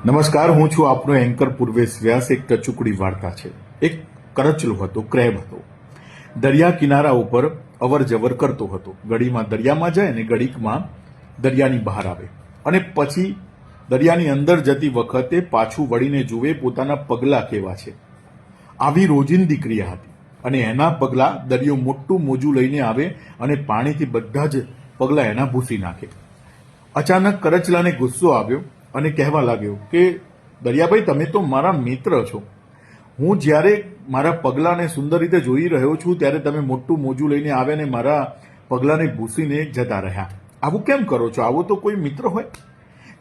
નમસ્કાર, હું છું આપનો એન્કર પૂર્વેશ વ્યાસ. એક ટચુકડી વાર્તા છે. એક કરચલો હતો, ક્રેબ હતો. દરિયા કિનારા ઉપર અવર જવર કરતો હતો. ઘડીમાં દરિયામાં જાય ને ઘડીકમાં દરિયાની બહાર આવે, અને પછી દરિયાની અંદર જતી વખતે પાછું વળીને જુએ પોતાના પગલાં કેવા છે. આવી રોજિંદી ક્રિયા હતી, અને એના પગલાં દરિયો મોટું મોજું લઈને આવે અને પાણીથી બધા જ પગલાં એના ભૂસી નાખે. અચાનક કરચલાને ગુસ્સો આવ્યો અને કહેવા લાગ્યો કે દરિયાભાઈ, તમે તો મારા મિત્ર છો. હું જ્યારે મારા પગલાંને સુંદર રીતે જોઈ રહ્યો છું ત્યારે તમે મોટું મોજું લઈને આવ્યા ને મારા પગલાંને ભૂસીને જતા રહ્યા. આવું કેમ કરો છો? આવો તો કોઈ મિત્ર હોય.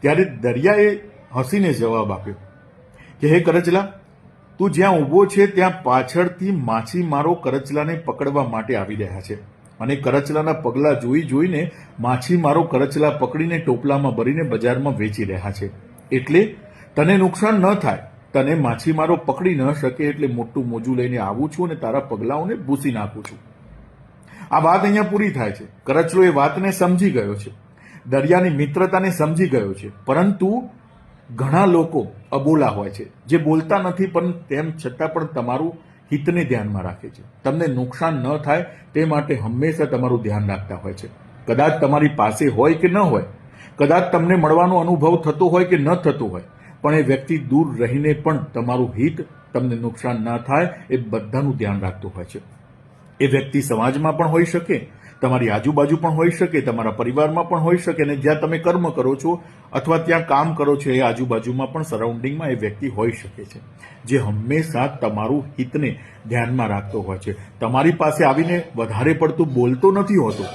ત્યારે દરિયાએ હસીને જવાબ આપ્યો કે હે કરચલા, તું જ્યાં ઊભો છે ત્યાં પાછળથી માછીમારો કરચલાને પકડવા માટે આવી રહ્યા છે, અને કરચલાના પગલાં જોઈ જોઈને માછીમારો કરચલા પકડીને ટોપલામાં ભરીને બજારમાં વેચી રહ્યા છે. એટલે તને નુકસાન ન થાય, તને માછીમારો પકડી ન શકે એટલે મોટું મોજું લઈને આવું છું અને તારા પગલાઓને ભૂસી નાખું છું. આ વાત અહીંયા પૂરી થાય છે. કરચલો એ વાતને સમજી ગયો છે, દરિયાની મિત્રતાને સમજી ગયો છે. પરંતુ ઘણા લોકો અબોલા હોય છે, જે બોલતા નથી પણ તેમ છતાં પણ તમારું હિતને ધ્યાનમાં રાખે છે. તમને નુકસાન ન થાય તે માટે હંમેશા તમારું ધ્યાન રાખતા હોય છે. કદાચ તમારી પાસે હોય કે ન હોય, કદાચ તમને મળવાનો અનુભવ થતો હોય કે ન થતો હોય, પણ એ વ્યક્તિ દૂર રહીને પણ તમારું હિત, તમને નુકસાન ન થાય એ બધાનું ધ્યાન રાખતો હોય છે. એ વ્યક્તિ સમાજમાં પણ હોઈ શકે, તમારી આજુબાજુ પણ હોઈ શકે, તમારા પરિવારમાં પણ હોઈ શકે, અને જ્યાં તમે કર્મ કરો છો અથવા ત્યાં કામ કરો છો એ આજુબાજુમાં પણ સરાઉન્ડિંગમાં એ વ્યક્તિ હોઈ શકે છે, જે હંમેશા તમારું હિતને ધ્યાનમાં રાખતો હોય છે. તમારી પાસે આવીને વધારે પડતું બોલતો નથી હોતો,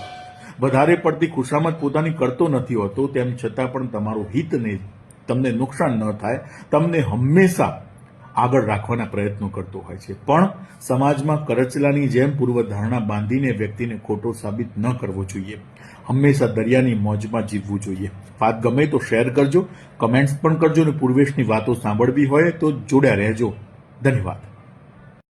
વધારે પડતી ખુશામત પોતાની કરતો નથી હોતો, તેમ છતાં પણ તમારું હિતને, તમને નુકસાન ન થાય, તમને હંમેશા આગળ રાખવાના પ્રયત્નો કરતો હોય છે. પણ સમાજમાં કરચલાની જેમ પૂર્વધારણા બાંધીને વ્યક્તિને ખોટો સાબિત ન કરવો જોઈએ. હંમેશા દરિયાની મોજમાં જીવવું જોઈએ. વાત ગમે તો શેર કરજો, કમેન્ટ્સ પણ કરજો, અને પૂર્વેશની વાતો સાંભળવી હોય તો જોડ્યા રહેજો. ધન્યવાદ.